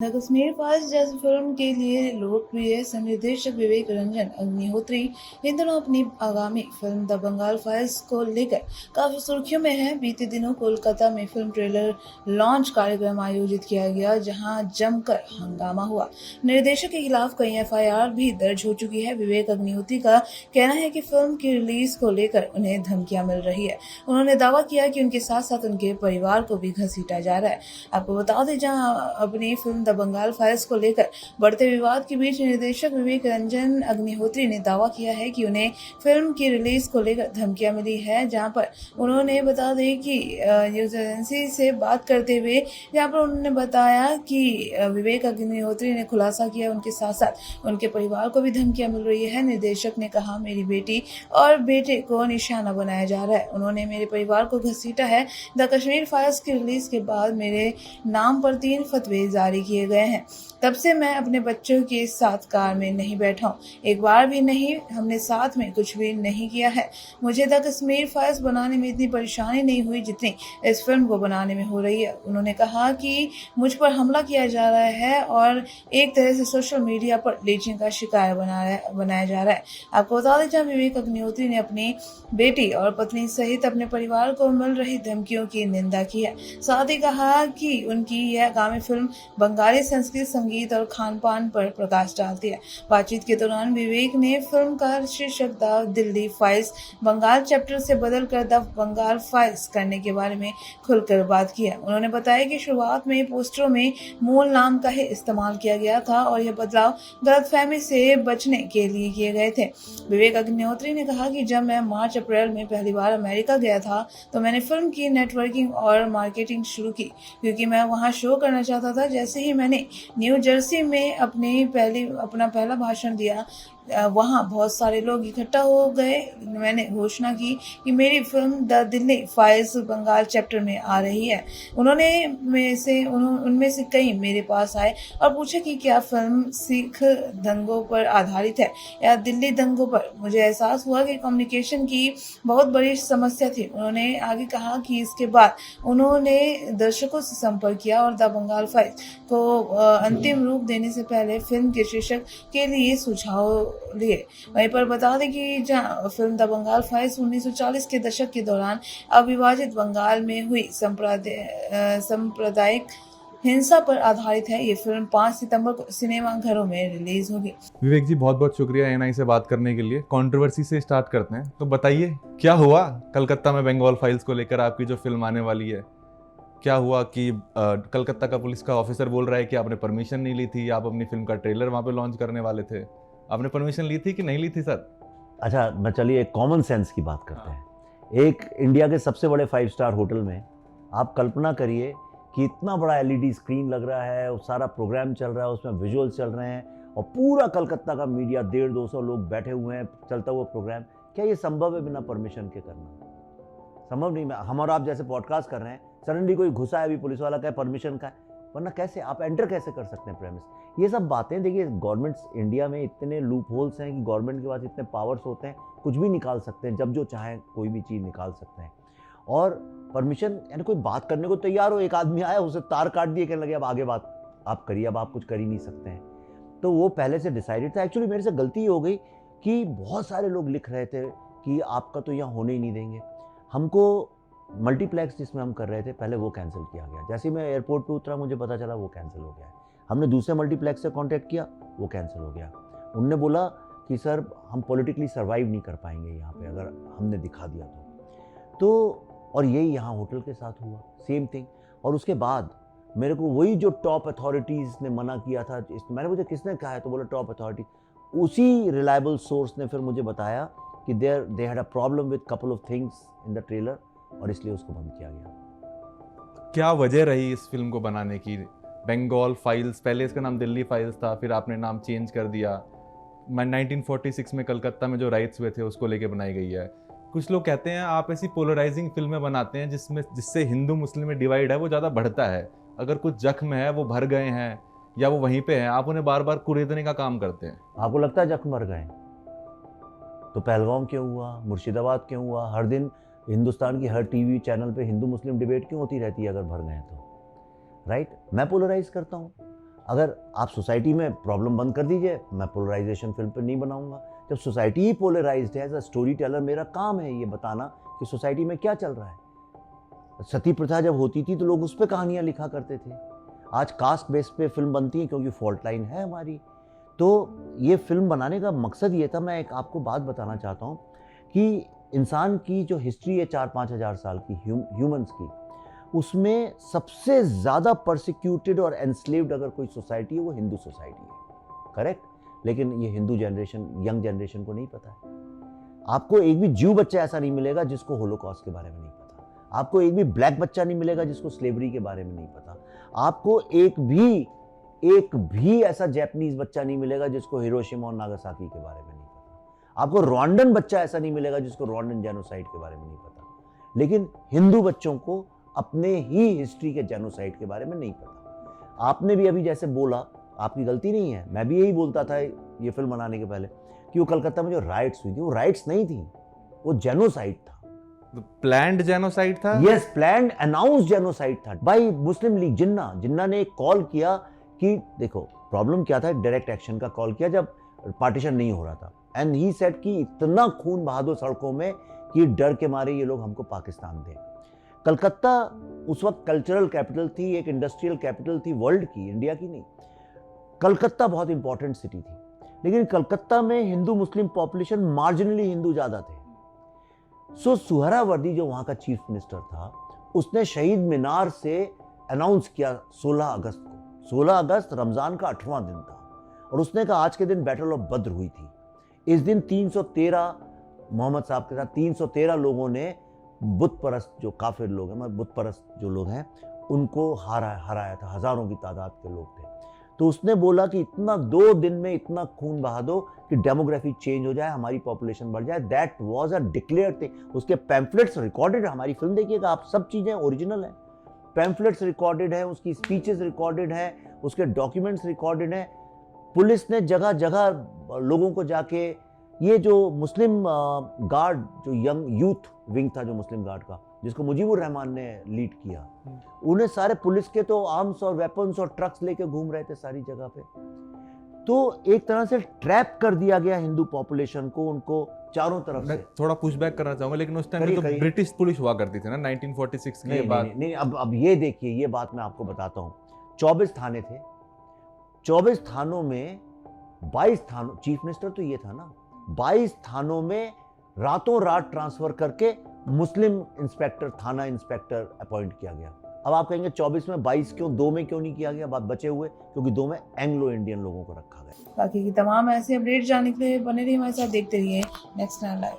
The Kashmir files जैसी film के लिए लोकप्रिय संनिदेशक विवेक रंजन अग्निहोत्री इन दिनों अपनी आगामी फिल्म द बंगाल फाइल्स को लेकर काफी सुर्खियों में हैं। बीते दिनों कोलकाता में फिल्म ट्रेलर लॉन्च कार्यक्रम आयोजित किया गया, जहां जमकर हंगामा हुआ। निर्देशक के खिलाफ कई एफआईआर भी दर्ज हो चुकी है। विवेक अग्निहोत्री का कहना है कि फिल्म की रिलीज को लेकर उन्हें धमकियां मिल रही है। उन्होंने दावा किया कि उनके साथ साथ उनके परिवार को भी घसीटा जा रहा है। आपको बता दें, जहां अपनी फिल्म द बंगाल फाइल्स को लेकर बढ़ते विवाद के बीच निर्देशक विवेक रंजन अग्निहोत्री ने दावा किया है कि उन्हें फिल्म की रिलीज को लेकर धमकियां मिली है। जहां पर उन्होंने बता दें कि न्यूज एजेंसी से बात करते हुए जहां पर उन्होंने बताया कि विवेक अग्निहोत्री ने खुलासा किया उनके साथ साथ उनके परिवार को भी धमकियां मिल रही है। निर्देशक ने कहा, मेरी बेटी और बेटे को निशाना बनाया जा रहा है। उन्होंने मेरे परिवार को घसीटा है। द कश्मीर फाइल्स की रिलीज के बाद मेरे नाम पर 3 फतवे जारी किए गए हैं। तब से मैं अपने बच्चों के साथ कार में नहीं बैठा हूँ, एक बार भी नहीं। हमने साथ में कुछ भी नहीं किया है। मुझे द कश्मीर फाइल्स बनाने में इतनी परेशानी नहीं हुई जितनी इस फिल्म को बनाने में हो रही है। उन्होंने कहा कि मुझ पर हमला किया जा रहा है और एक तरह से सोशल मीडिया पर लीचिंग का शिकार बनाया जा रहा है। आपको बता दें, जब विवेक अग्निहोत्री ने अपनी बेटी और पत्नी सहित अपने परिवार को मिल रही धमकियों की निंदा की है। साथ ही कहा कि उनकी यह आगामी फिल्म बंगाली संस्कृति, संगीत और खान पान पर प्रकाश डालती है। बातचीत के दौरान विवेक ने फिल्म का शीर्षक the Delhi files Bengal chapter से बदलकर द बंगाल फाइल्स करने के बारे में खुलकर बात की है। उन्होंने बताया कि शुरुआत में पोस्टरों में मूल नाम का ही इस्तेमाल किया गया था और यह बदलाव गलतफहमी से बचने के लिए किए गए थे। विवेक अग्निहोत्री ने कहा कि जब मैं मार्च अप्रैल में पहली बार अमेरिका गया था तो मैंने फिल्म की नेटवर्किंग और मार्केटिंग शुरू की, क्योंकि मैं वहां शो करना चाहता था। जैसे ही मैंने न्यू जर्सी में अपना पहला भाषण दिया, वहां बहुत सारे लोग इकट्ठा हो गए। मैंने घोषणा की कि मेरी film the Delhi files Bengal chapter में आ रही है। उनमें से कई मेरे पास आए और पूछे कि क्या फिल्म सिख दंगों पर आधारित है या दिल्ली दंगों पर। मुझे एहसास हुआ कि कम्युनिकेशन की बहुत बड़ी समस्या थी। उन्होंने आगे कहा कि इसके बाद उन्होंने दर्शकों से संपर्क किया और द बंगाल फाइल्स को अंतिम रूप देने से पहले फिल्म के शीर्षक के लिए सुझाव लिए। वहीं पर बता दें कि जहां फिल्म द बंगाल फाइल्स 1940 के दशक के दौरान अविभाजित बंगाल में हुई सांप्रदायिक हिंसा पर आधारित है। ये फिल्म 5 सितंबर को सिनेमा घरों में रिलीज होगी। विवेक जी, बहुत बहुत शुक्रिया एनआई से बात करने के लिए। कंट्रोवर्सी से स्टार्ट करते हैं, तो बताइए क्या हुआ कलकत्ता में बंगाल फाइल्स को लेकर आपकी जो फिल्म आने वाली है। क्या हुआ कि कलकत्ता का पुलिस का ऑफिसर बोल रहा है कि आपने परमिशन नहीं ली थी, आप अपनी फिल्म का ट्रेलर वहां पे लॉन्च करने वाले थे, आपने परमिशन ली थी कि नहीं ली थी सर? अच्छा, मैं चलिए एक कॉमन सेंस की बात करते हैं। एक इंडिया के सबसे बड़े 5 स्टार होटल में आप कल्पना करिए कि इतना बड़ा एलईडी स्क्रीन लग रहा है और सारा प्रोग्राम चल रहा है, उसमें विजुअल चल रहे हैं और पूरा कलकत्ता का मीडिया 150-200 लोग बैठे हुए हैं, चलता हुआ प्रोग्राम। क्या ये संभव है बिना परमिशन के करना? संभव नहीं। हम और आप जैसे पॉडकास्ट कर रहे हैं, सडनली कोई घुसा है, अभी पुलिस वाला का परमिशन का है, वरना कैसे आप एंटर कैसे कर सकते हैं प्रेमिस? ये सब बातें देखिए, गवर्नमेंट्स इंडिया में इतने लूप होल्स हैं कि गवर्नमेंट के पास इतने पावर्स होते हैं, कुछ भी निकाल सकते हैं, जब जो चाहें कोई भी चीज़ निकाल सकते हैं। और परमिशन यानी कोई बात करने को तैयार हो, एक आदमी आया, उसे तार काट दिए, कहने लगे अब आगे बात आप करिए, अब आप कुछ कर ही नहीं सकते हैं। तो वो पहले से डिसाइडेड था। एक्चुअली मेरे से गलती हो गई कि बहुत सारे लोग लिख रहे थे कि आपका तो यहाँ होने ही नहीं देंगे। हमको मल्टीप्लेक्स जिसमें हम कर रहे थे पहले, वो कैंसिल किया गया। जैसे ही मैं एयरपोर्ट पे उतरा मुझे पता चला वो कैंसिल हो गया है। हमने दूसरे मल्टीप्लेक्स से कांटेक्ट किया, वो कैंसिल हो गया। उनने बोला कि सर हम पॉलिटिकली सर्वाइव नहीं कर पाएंगे यहाँ पे अगर हमने दिखा दिया तो और यही यहाँ होटल के साथ हुआ, सेम थिंग। और उसके बाद मेरे को वही जो टॉप अथॉरिटीज़ ने मना किया था, मैंने मुझे किसने कहा है, तो बोला टॉप अथॉरिटी। उसी रिलायबल सोर्स ने फिर मुझे बताया कि they had a problem with couple of things in the trailer और इसलिए उसको बंद किया गया। क्या वजह रही इस फिल्म को बनाने की? बंगाल फाइल्स, पहले इसका नाम दिल्ली फाइल्स था, फिर आपने नाम चेंज कर दिया। 1946 में कलकत्ता में जो राइट्स हुए थे उसको लेके बनाई गई है। कुछ लोग कहते हैं आप ऐसी पोलराइजिंग फिल्में बनाते हैं जिससे हिंदू मुस्लिम में डिवाइड है वो ज़्यादा बढ़ता है। अगर कुछ जख्म है वो भर गए हैं या वो वहीं पे हैं, आप उन्हें बार बार कुरेदने का काम करते हैं। आपको लगता है जख्म भर गए? तो पहलगाम क्यों हुआ, मुर्शिदाबाद क्यों हुआ? हर दिन हिंदुस्तान की हर टीवी चैनल पे हिंदू मुस्लिम डिबेट क्यों होती रहती है अगर भर गए तो? राइट? मैं पोलराइज करता हूँ। अगर आप सोसाइटी में प्रॉब्लम बंद कर दीजिए, मैं पोलराइजेशन फिल्म पे नहीं बनाऊंगा। जब सोसाइटी ही पोलराइज्ड है, एज अ स्टोरी टेलर मेरा काम है ये बताना कि सोसाइटी में क्या चल रहा है। सती प्रथा जब होती थी तो लोग उस पर कहानियाँ लिखा करते थे। आज कास्ट बेस पे फिल्म बनती है क्योंकि फॉल्ट लाइन है हमारी। तो ये फिल्म बनाने का मकसद ये था। मैं एक आपको बात बताना चाहता हूँ कि इंसान की जो हिस्ट्री है 4-5 हज़ार साल की ह्यूमंस की, उसमें सबसे ज़्यादा परसिक्यूटेड और एनस्लेव्ड अगर कोई सोसाइटी है वो हिंदू सोसाइटी है, करेक्ट। लेकिन ये हिंदू जनरेशन, यंग जनरेशन को नहीं पता है। आपको एक भी ज्यू बच्चा ऐसा नहीं मिलेगा जिसको होलोकॉस्ट के बारे में नहीं पता। आपको एक भी ब्लैक बच्चा नहीं मिलेगा जिसको स्लेवरी के बारे में नहीं पता। आपको एक भी ऐसा जैपनीज बच्चा नहीं मिलेगा जिसको हिरोशिमा और नागासाकी के बारे में नहीं पता। आपको रवांडन बच्चा ऐसा नहीं मिलेगा जिसको रवांडन जेनोसाइड के बारे में नहीं पता। लेकिन हिंदू बच्चों को अपने ही हिस्ट्री के जेनोसाइड के बारे में नहीं पता। आपने भी अभी जैसे बोला, आपकी गलती नहीं है, मैं भी यही बोलता था ये फिल्म बनाने के पहले कि वो कलकत्ता में जो राइट्स हुई थी वो राइट्स नहीं थी, वो जेनोसाइड था। प्लैंड जेनोसाइड था। यस, प्लैंड अनाउंस्ड जेनोसाइड था बाय मुस्लिम लीग जिन्ना ने एक कॉल किया कि देखो प्रॉब्लम क्या था, डायरेक्ट एक्शन का कॉल किया जब पार्टीशन नहीं हो रहा था। एंड ही सेड कि इतना खून बहा दो सड़कों में कि डर के मारे ये लोग हमको पाकिस्तान दें। कलकत्ता उस वक्त कल्चरल कैपिटल थी, एक इंडस्ट्रियल कैपिटल थी वर्ल्ड की, इंडिया की नहीं। कलकत्ता बहुत इंपॉर्टेंट सिटी थी, लेकिन कलकत्ता में Hindu Muslim population marginally Hindu ज़्यादा थे। सो सुहरावर्दी जो वहाँ का चीफ मिनिस्टर था, उसने शहीद मीनार से अनाउंस किया 16 अगस्त को। 16 अगस्त रमज़ान का 8वां दिन था और उसने कहा आज के दिन बैटल ऑफ बद्र हुई थी। इस दिन 313 मोहम्मद साहब के साथ 313 लोगों ने बुत परस्त जो काफिर लोग हैं, बुत परस्त जो लोग हैं, उनको हराया था। हज़ारों की तादाद के लोग थे। तो उसने बोला कि इतना 2 दिन में इतना खून बहा दो कि डेमोग्राफी चेंज हो जाए, हमारी पॉपुलेशन बढ़ जाए। That was a declared thing. उसके पैम्फलेट्स रिकॉर्डेड है, हमारी फिल्म देखिएगा आप, सब चीज़ें ओरिजिनल हैं। पैम्फलेट्स रिकॉर्डेड है, उसकी स्पीचेस रिकॉर्डेड है, उसके डॉक्यूमेंट्स रिकॉर्डेड हैं। पुलिस ने जगह जगह लोगों को जाके, ये जो मुस्लिम गार्ड, जो यंग यूथ विंग था जो मुस्लिम गार्ड का, जिसको मुजीबुर रहमान ने लीड किया, उन्हें सारे पुलिस के तो आर्म्स और वेपन्स और ट्रक्स लेके घूम रहे थे सारी जगह पे। तो एक तरह से ट्रैप कर दिया गया हिंदू पॉपुलेशन को, उनको चारों तरफ से। थोड़ा पुशबैक करना चाहूंगा, लेकिन उस टाइम तो ब्रिटिश पुलिस हुआ करती थी ना 1946 के बाद। नहीं, अब ये देखिए, ये बात मैं आपको बताता हूँ। 24 थाने थे, 24 थानों में 22 थानों, चीफ मिनिस्टर तो ये था ना, 22 थानों में रातों रात ट्रांसफर करके मुस्लिम इंस्पेक्टर, थाना इंस्पेक्टर अपॉइंट किया गया। अब आप कहेंगे 24 में 22 क्यों, 2 में क्यों नहीं किया गया? बात बचे हुए क्योंकि 2 में एंग्लो इंडियन लोगों को रखा गया। बाकी की तमाम ऐसे अपडेट जानने के लिए बने रहिए हमारे साथ, देखते रहिए नेक्स्ट लाइव।